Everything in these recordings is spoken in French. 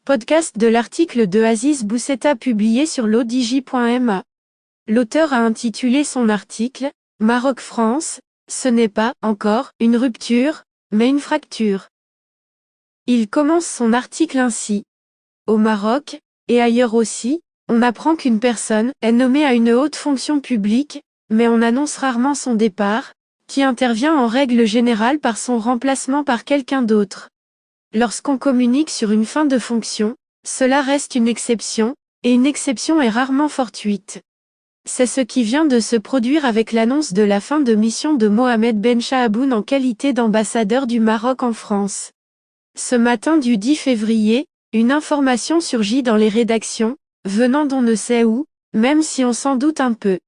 Podcast de l'article de Aziz Bousseta publié sur l'odj.ma. L'auteur a intitulé son article « Maroc-France, ce n'est pas, encore, une rupture, mais une fracture ». Il commence son article ainsi. Au Maroc, et ailleurs aussi, on apprend qu'une personne est nommée à une haute fonction publique, mais on annonce rarement son départ, qui intervient en règle générale par son remplacement par quelqu'un d'autre. Lorsqu'on communique sur une fin de fonction, cela reste une exception, et une exception est rarement fortuite. C'est ce qui vient de se produire avec l'annonce de la fin de mission de Mohamed Ben Chahaboun en qualité d'ambassadeur du Maroc en France. Ce matin du 10 février, une information surgit dans les rédactions, venant d'on ne sait où, même si on s'en doute un peu.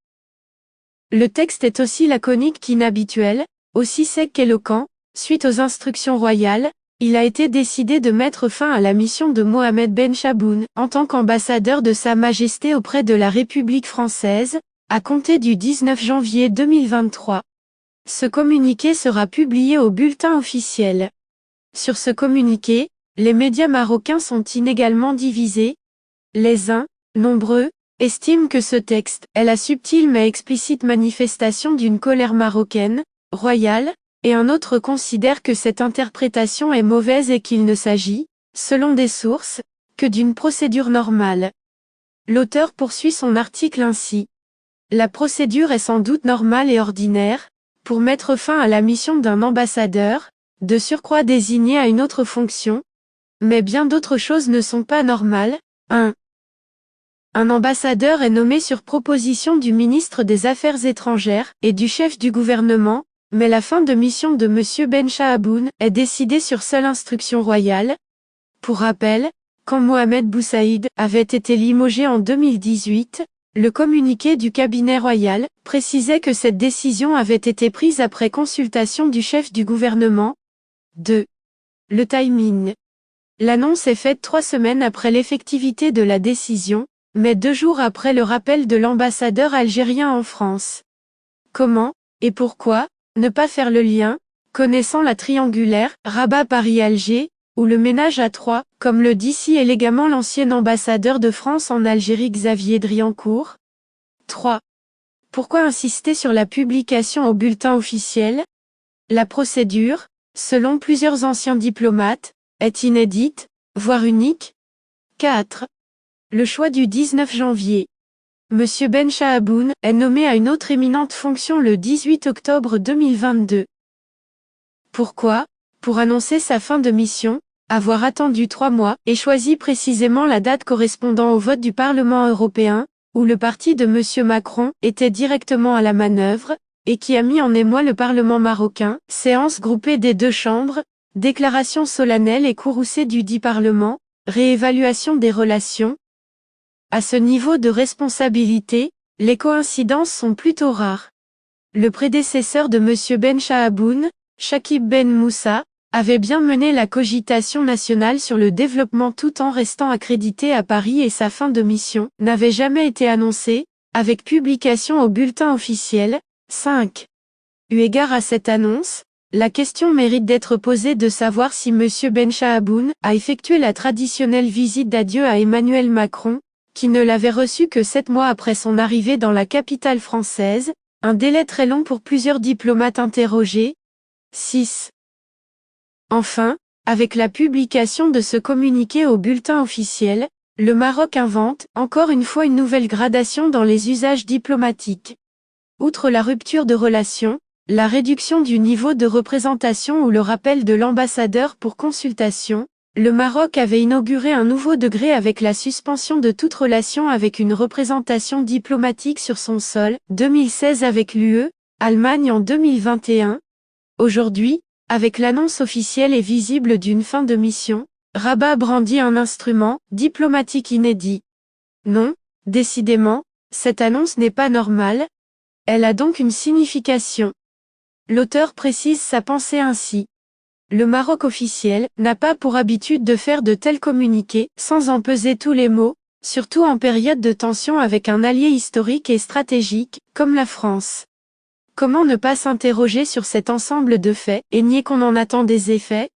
Le texte est aussi laconique qu'inhabituel, aussi sec qu'éloquent. Suite aux instructions royales, il a été décidé de mettre fin à la mission de Mohamed Ben Chahaboun, en tant qu'ambassadeur de Sa Majesté auprès de la République française, à compter du 19 janvier 2023. Ce communiqué sera publié au bulletin officiel. Sur ce communiqué, les médias marocains sont inégalement divisés. Les uns, nombreux, estiment que ce texte est la subtile mais explicite manifestation d'une colère marocaine, royale, et un autre considère que cette interprétation est mauvaise et qu'il ne s'agit, selon des sources, que d'une procédure normale. L'auteur poursuit son article ainsi. La procédure est sans doute normale et ordinaire, pour mettre fin à la mission d'un ambassadeur, de surcroît désigné à une autre fonction, mais bien d'autres choses ne sont pas normales. 1. Un ambassadeur est nommé sur proposition du ministre des Affaires étrangères et du chef du gouvernement, mais la fin de mission de M. Ben Chahaboun est décidée sur seule instruction royale. Pour rappel, quand Mohamed Boussaïd avait été limogé en 2018, le communiqué du cabinet royal précisait que cette décision avait été prise après consultation du chef du gouvernement. 2. Le timing. L'annonce est faite 3 semaines après l'effectivité de la décision, mais 2 jours après le rappel de l'ambassadeur algérien en France. Comment, et pourquoi, ne pas faire le lien, connaissant la triangulaire, Rabat-Paris-Alger, ou le ménage à 3, comme le dit si élégamment l'ancien ambassadeur de France en Algérie Xavier Driancourt. 3. Pourquoi insister sur la publication au bulletin officiel? La procédure, selon plusieurs anciens diplomates, est inédite, voire unique. 4. Le choix du 19 janvier. Monsieur Ben Chahaboun est nommé à une autre éminente fonction le 18 octobre 2022. Pourquoi? Pour annoncer sa fin de mission, avoir attendu 3 mois et choisi précisément la date correspondant au vote du Parlement européen, où le parti de Monsieur Macron était directement à la manœuvre, et qui a mis en émoi le Parlement marocain, séance groupée des 2 chambres, déclaration solennelle et courroucée du dit Parlement, réévaluation des relations. À ce niveau de responsabilité, les coïncidences sont plutôt rares. Le prédécesseur de M. Ben Chahaboun, Chakib Ben Moussa, avait bien mené la cogitation nationale sur le développement tout en restant accrédité à Paris et sa fin de mission n'avait jamais été annoncée, avec publication au bulletin officiel. 5. Eu égard à cette annonce, la question mérite d'être posée de savoir si M. Ben Chahaboun a effectué la traditionnelle visite d'adieu à Emmanuel Macron, qui ne l'avait reçu que 7 mois après son arrivée dans la capitale française, un délai très long pour plusieurs diplomates interrogés. 6. Enfin, avec la publication de ce communiqué au bulletin officiel, le Maroc invente, encore une fois, une nouvelle gradation dans les usages diplomatiques. Outre la rupture de relations, la réduction du niveau de représentation ou le rappel de l'ambassadeur pour consultation, le Maroc avait inauguré un nouveau degré avec la suspension de toute relation avec une représentation diplomatique sur son sol, 2016 avec l'UE, Allemagne en 2021. Aujourd'hui, avec l'annonce officielle et visible d'une fin de mission, Rabat brandit un instrument diplomatique inédit. Non, décidément, cette annonce n'est pas normale. Elle a donc une signification. L'auteur précise sa pensée ainsi. Le Maroc officiel n'a pas pour habitude de faire de tels communiqués sans en peser tous les mots, surtout en période de tension avec un allié historique et stratégique, comme la France. Comment ne pas s'interroger sur cet ensemble de faits et nier qu'on en attend des effets?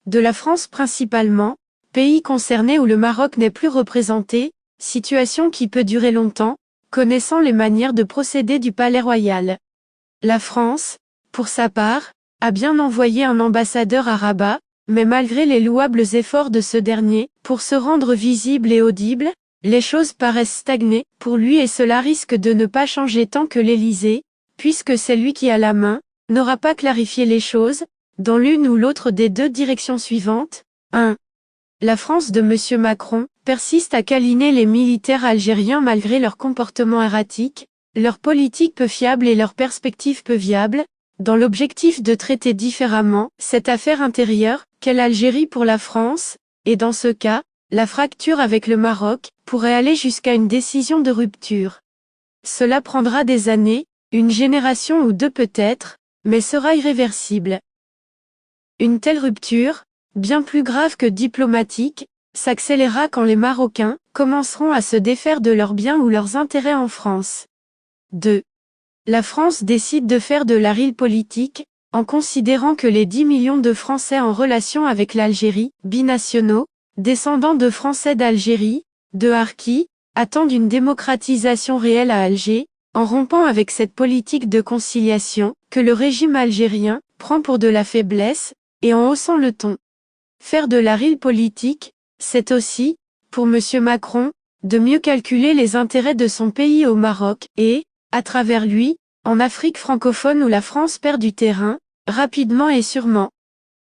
De la France principalement, pays concerné où le Maroc n'est plus représenté, situation qui peut durer longtemps, connaissant les manières de procéder du palais royal. La France, pour sa part, a bien envoyé un ambassadeur à Rabat, mais malgré les louables efforts de ce dernier, pour se rendre visible et audible, les choses paraissent stagner pour lui et cela risque de ne pas changer tant que l'Élysée, puisque c'est lui qui a la main, n'aura pas clarifié les choses, dans l'une ou l'autre des deux directions suivantes. 1. La France de M. Macron persiste à câliner les militaires algériens malgré leur comportement erratique, leur politique peu fiable et leurs perspectives peu viables, dans l'objectif de traiter différemment cette affaire intérieure qu'est l'Algérie pour la France, et dans ce cas, la fracture avec le Maroc pourrait aller jusqu'à une décision de rupture. Cela prendra des années, une génération ou deux peut-être, mais sera irréversible. Une telle rupture, bien plus grave que diplomatique, s'accélérera quand les Marocains commenceront à se défaire de leurs biens ou leurs intérêts en France. 2. La France décide de faire de la politique, en considérant que les 10 millions de Français en relation avec l'Algérie, binationaux, descendants de Français d'Algérie, de Harki, attendent une démocratisation réelle à Alger, en rompant avec cette politique de conciliation, que le régime algérien prend pour de la faiblesse, et en haussant le ton. Faire de la politique, c'est aussi, pour M. Macron, de mieux calculer les intérêts de son pays au Maroc, et, à travers lui, en Afrique francophone où la France perd du terrain, rapidement et sûrement.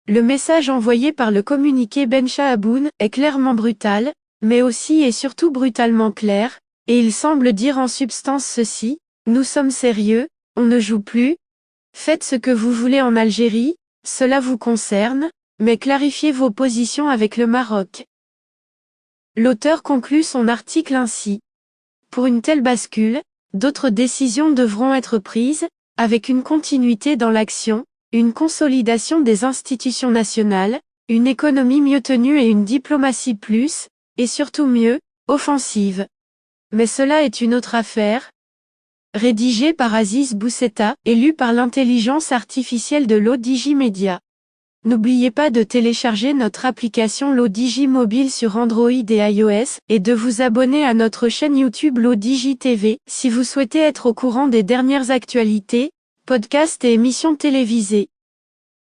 Le message envoyé par le communiqué Ben Chahaboun est clairement brutal, mais aussi et surtout brutalement clair, et il semble dire en substance ceci: nous sommes sérieux, on ne joue plus. Faites ce que vous voulez en Algérie, cela vous concerne, mais clarifiez vos positions avec le Maroc. L'auteur conclut son article ainsi. Pour une telle bascule, d'autres décisions devront être prises, avec une continuité dans l'action, une consolidation des institutions nationales, une économie mieux tenue et une diplomatie plus, et surtout mieux, offensive. Mais cela est une autre affaire. Rédigé par Aziz Bousseta et lu par l'intelligence artificielle de l'ODJ Media. N'oubliez pas de télécharger notre application l'ODJ mobile sur Android et iOS, et de vous abonner à notre chaîne YouTube l'ODJ TV, si vous souhaitez être au courant des dernières actualités, podcasts et émissions télévisées.